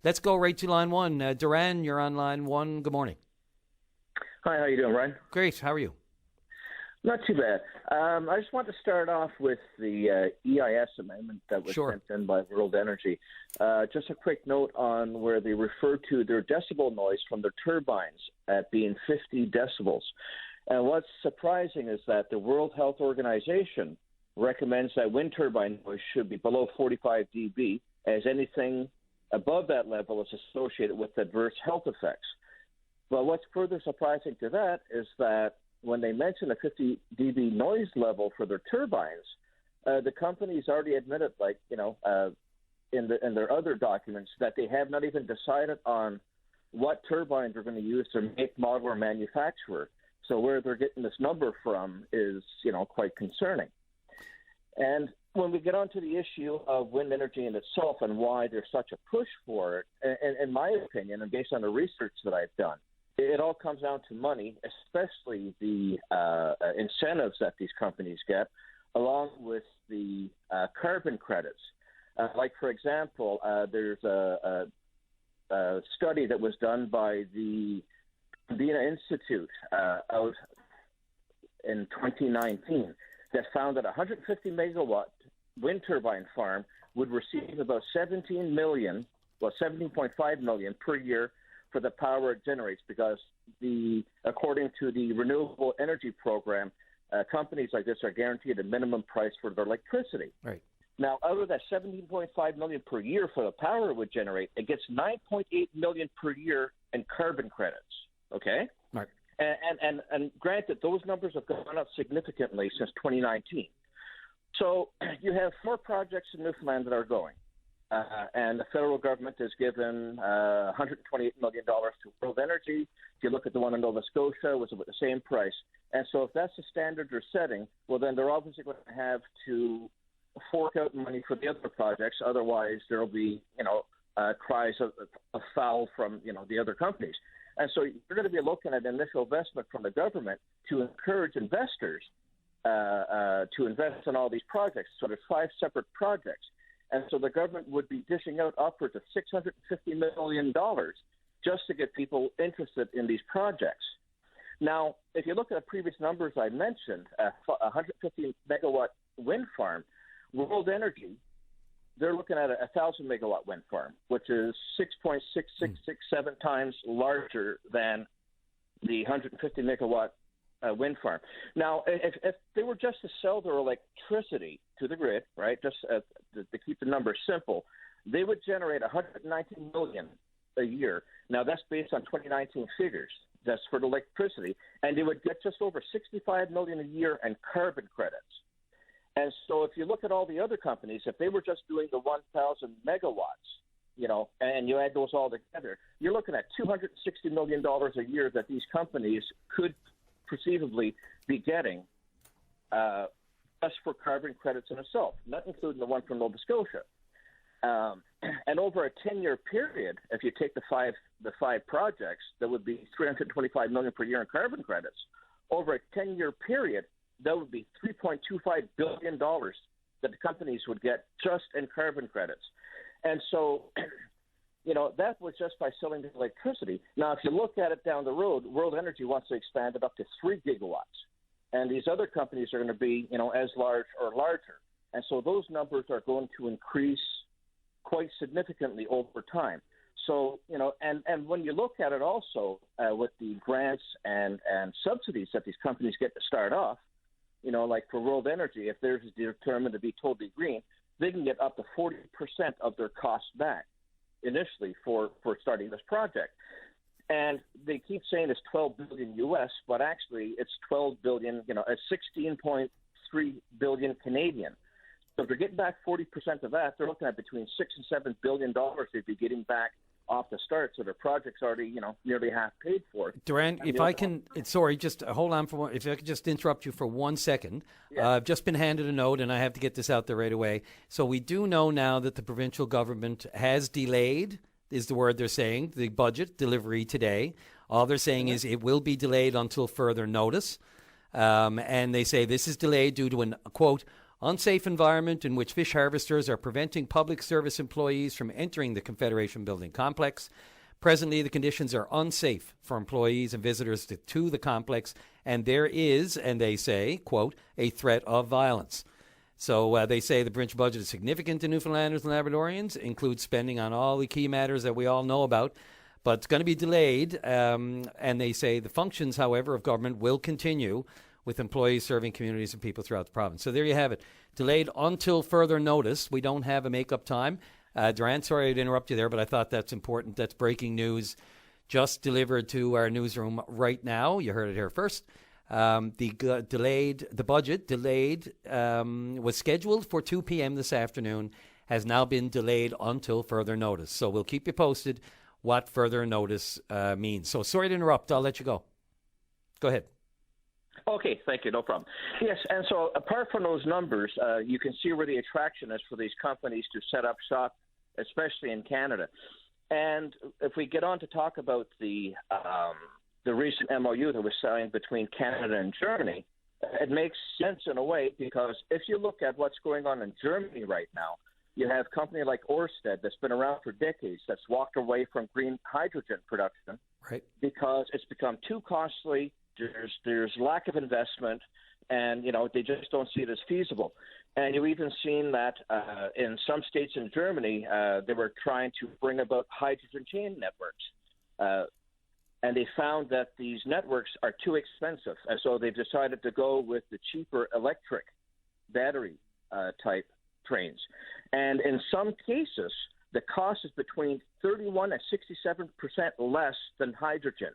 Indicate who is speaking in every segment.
Speaker 1: Let's go right to line one. DURAN, you're on line one. Good morning.
Speaker 2: Hi, how you doing, Ryan?
Speaker 1: Great. How are you?
Speaker 2: Not too bad. I just want to start off with the EIS amendment that was sent in by World Energy. Just a quick note on where they refer to their decibel noise from their turbines at being 50 decibels. And what's surprising is that the World Health Organization recommends that wind turbine noise should be below 45 dB, as anything above that level is associated with adverse health effects. Well, what's further surprising to that is that when they mention a 50 dB noise level for their turbines, the companies already admitted, in their other documents, that they have not even decided on what turbines they're going to use to make, model, or manufacturer. So where they're getting this number from is, quite concerning. And when we get onto the issue of wind energy in itself and why there's such a push for it, in my opinion, and based on the research that I've done, it all comes down to money, especially the incentives that these companies get, along with the carbon credits. For example, there's a study that was done by the TURBINE Institute out in 2019 that found that a 150 megawatt wind turbine farm would receive about $17.5 million per year for the power it generates, because according to the Renewable Energy Program, companies like this are guaranteed a minimum price for their electricity.
Speaker 1: Right.
Speaker 2: Now, out of that $17.5 million per year for the power it would generate, it gets $9.8 million per year in carbon credits. Okay.
Speaker 1: Right.
Speaker 2: And granted, those numbers have gone up significantly since 2019. So you have 4 projects in Newfoundland that are going. And the federal government has given $128 million to World Energy. If you look at the one in Nova Scotia, it was about the same price. And so if that's the standard they're setting, well, then they're obviously going to have to fork out money for the other projects. Otherwise, there will be, cries of foul from, the other companies. And so you're going to be looking at initial investment from the government to encourage investors to invest in all these projects. So there's 5 separate projects. And so the government would be dishing out upwards of $650 million just to get people interested in these projects. Now, if you look at the previous numbers I mentioned, a 150 megawatt wind farm, World Energy, they're looking at a 1,000 megawatt wind farm, which is 6.6667 times larger than the 150 megawatt wind farm. Now, if they were just to sell their electricity to the grid, right, just to keep the numbers simple, they would generate $119 million a year. Now, that's based on 2019 figures. That's for the electricity. And they would get just over $65 million a year in carbon credits. And so if you look at all the other companies, if they were just doing the 1,000 megawatts, and you add those all together, you're looking at $260 million a year that these companies could perceivably be getting just for carbon credits in itself, not including the one from Nova Scotia. And over a 10-year period, if you take the five projects, that would be $325 million per year in carbon credits. Over a 10-year period, that would be $3.25 billion that the companies would get just in carbon credits. And so, that was just by selling the electricity. Now, if you look at it down the road, World Energy wants to expand it up to 3 gigawatts. And these other companies are going to be, as large or larger. And so those numbers are going to increase quite significantly over time. So, and when you look at it also with the grants and subsidies that these companies get to start off, like for World Energy, if theirs is determined to be totally green, they can get up to 40% of their costs back initially for starting this project. And they keep saying it's $12 billion U.S., but actually it's $12 billion, it's 16.3 billion Canadian. So if they're getting back 40% of that, they're looking at between $6 and $7 billion they'd be getting back off the start. So their project's already, nearly half paid for.
Speaker 1: DURAN, if I can, sorry, just hold on for if I could just interrupt you for 1 second.
Speaker 2: Yeah.
Speaker 1: I've just been handed a note, and I have to get this out there right away. So we do know now that the provincial government has delayed, is the word they're saying, the budget delivery today. All they're saying is it will be delayed until further notice. And they say this is delayed due to an, quote, unsafe environment in which fish harvesters are preventing public service employees from entering the Confederation Building complex. Presently, the conditions are unsafe for employees and visitors to the complex, and there is, and they say, quote, a threat of violence. So they say the provincial budget is significant to Newfoundlanders and Labradorians, includes spending on all the key matters that we all know about, but it's going to be delayed. And they say the functions, however, of government will continue with employees serving communities and people throughout the province. So there you have it. Delayed until further notice. We don't have a make-up time. DURAN, sorry to interrupt you there, but I thought that's important. That's breaking news just delivered to our newsroom right now. You heard it here first. The budget delayed was scheduled for 2 p.m. this afternoon, has now been delayed until further notice. So we'll keep you posted what further notice means. So sorry to interrupt. I'll let you go. Go ahead.
Speaker 2: Okay, thank you. No problem. Yes, and so apart from those numbers, you can see where the attraction is for these companies to set up shop, especially in Canada. And if we get on to talk about the recent MOU that was signed between Canada and Germany, it makes sense in a way, because if you look at what's going on in Germany right now, you have a company like Ørsted that's been around for decades that's walked away from green hydrogen production, right, because it's become too costly. There's lack of investment, and they just don't see it as feasible. And you've even seen that in some states in Germany, they were trying to bring about hydrogen chain networks. And they found that these networks are too expensive. And so they've decided to go with the cheaper electric battery type trains. And in some cases, the cost is between 31 and 67% less than hydrogen.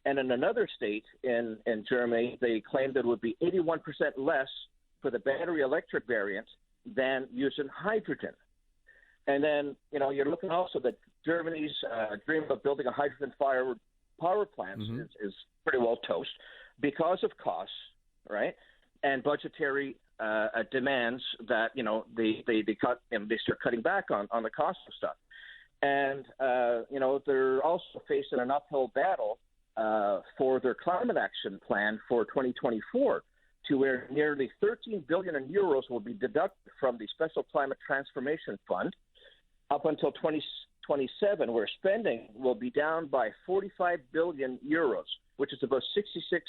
Speaker 2: And in another state in Germany, they claimed that it would be 81% less for the battery electric variant than using hydrogen. And then, you're looking also that Germany's dream of building a hydrogen-fired power plants is pretty well toast because of costs, right, and budgetary demands that they cut and they start cutting back on the cost of stuff, and they're also facing an uphill battle for their climate action plan for 2024, to where nearly 13 billion euros will be deducted from the Special Climate Transformation Fund up until 2027, where spending will be down by 45 billion euros, which is about 66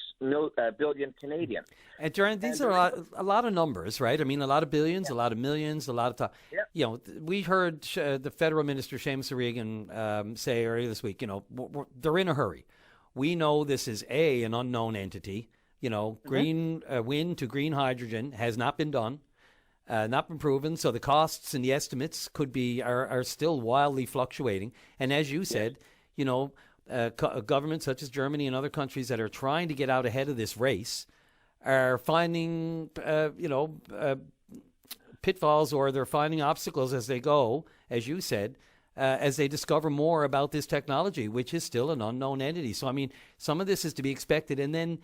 Speaker 2: billion Canadian.
Speaker 1: And Duran, these are a lot of numbers, right? I mean, a lot of billions, a lot of millions, a lot of time. Yeah. We heard the federal minister, Seamus O'Regan, say earlier this week, they're in a hurry. We know this is an unknown entity. Green wind to green hydrogen has not been done. Not been proven, so the costs and the estimates are still wildly fluctuating. And as you said, governments such as Germany and other countries that are trying to get out ahead of this race are finding, pitfalls, or they're finding obstacles as they go, as you said, as they discover more about this technology, which is still an unknown entity. So, I mean, some of this is to be expected. And then,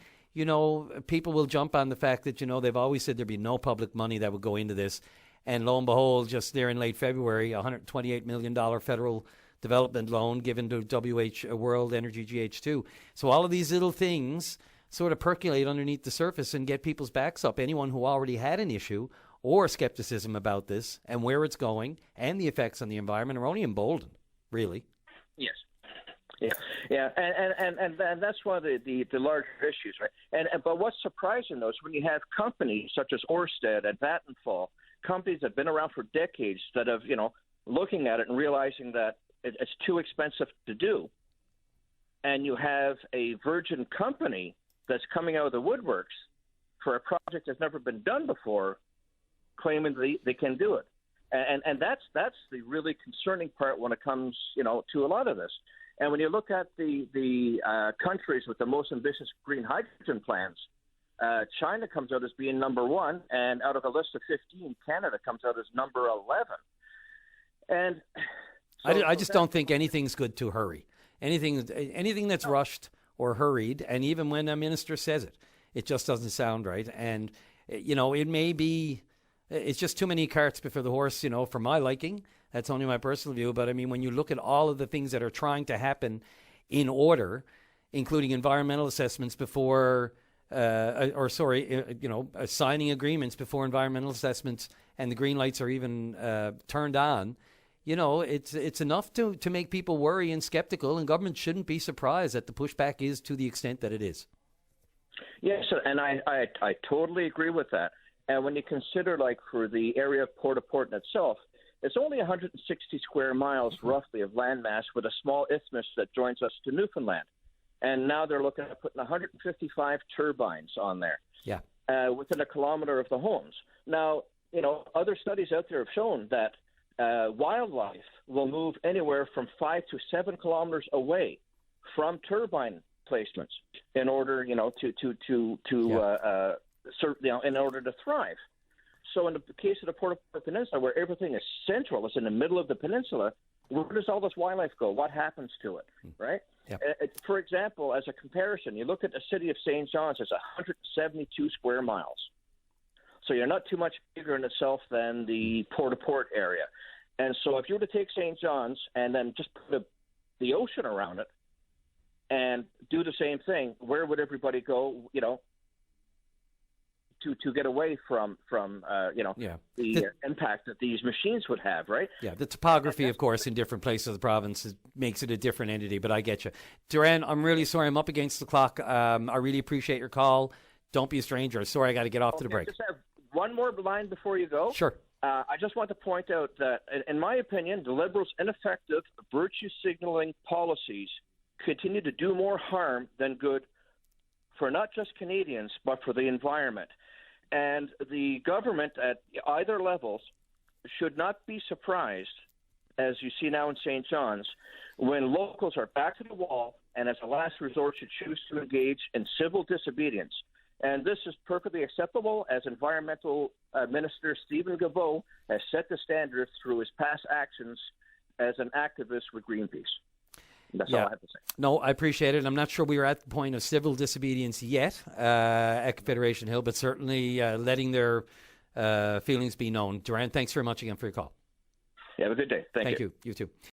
Speaker 1: people will jump on the fact that, they've always said there'd be no public money that would go into this. And lo and behold, just there in late February, $128 million federal development loan given to World Energy GH2. So all of these little things sort of percolate underneath the surface and get people's backs up. Anyone who already had an issue or skepticism about this and where it's going and the effects on the environment are only emboldened, really.
Speaker 2: Yes. Yeah, and that's one of the larger issues, right? But what's surprising, though, is when you have companies such as Ørsted and Vattenfall, companies that have been around for decades, that have, looking at it and realizing that it's too expensive to do, and you have a virgin company that's coming out of the woodworks for a project that's never been done before, claiming they can do it. And that's the really concerning part when it comes, to a lot of this. And when you look at the countries with the most ambitious green hydrogen plans, China comes out as being number one, and out of a list of 15, Canada comes out as number 11. And so,
Speaker 1: I just don't think anything's good to hurry. Anything that's rushed or hurried, and even when a minister says it, it just doesn't sound right. And, it may be, it's just too many carts before the horse, for my liking. That's only my personal view. But, I mean, when you look at all of the things that are trying to happen in order, including environmental assessments before signing agreements before environmental assessments and the green lights are even turned on, it's enough to make people worry and skeptical, and government shouldn't be surprised that the pushback is to the extent that it is.
Speaker 2: Yes, and I totally agree with that. And when you consider, like, for the area of Port-au-Port in itself, it's only 160 square miles roughly of landmass with a small isthmus that joins us to Newfoundland. And now they're looking at putting 155 turbines on there within a kilometer of the homes. Now, other studies out there have shown that wildlife will move anywhere from 5 to 7 kilometers away from turbine placements in order, in order to thrive. So in the case of the Port-au-Port Peninsula, where everything is central, it's in the middle of the peninsula, where does all this wildlife go? What happens to it, right?
Speaker 1: Yep.
Speaker 2: For example, as a comparison, you look at the city of St. John's, it's 172 square miles. So you're not too much bigger in itself than the Port-au-Port area. And so if you were to take St. John's and then just put the ocean around it and do the same thing, where would everybody go, to get away from the impact that these machines would have, right?
Speaker 1: Yeah, the topography, of course, in different places of the province makes it a different entity, but I get you. Duran, I'm really sorry I'm up against the clock. I really appreciate your call. Don't be a stranger. Sorry, I got to get off to the break.
Speaker 2: I just have one more line before you go.
Speaker 1: Sure.
Speaker 2: I just want to point out that, in my opinion, the Liberals' ineffective virtue signaling policies continue to do more harm than good for not just Canadians, but for the environment. And the government at either levels should not be surprised, as you see now in St. John's, when locals are back to the wall and as a last resort should choose to engage in civil disobedience. And this is perfectly acceptable, as Environmental Minister Stephen Gaveau has set the standard through his past actions as an activist with Greenpeace. That's all I have to say.
Speaker 1: No, I appreciate it. I'm not sure we are at the point of civil disobedience yet at Confederation Hill, but certainly letting their feelings be known. Duran, thanks very much again for your call.
Speaker 2: Have a good day. Thank you.
Speaker 1: You too.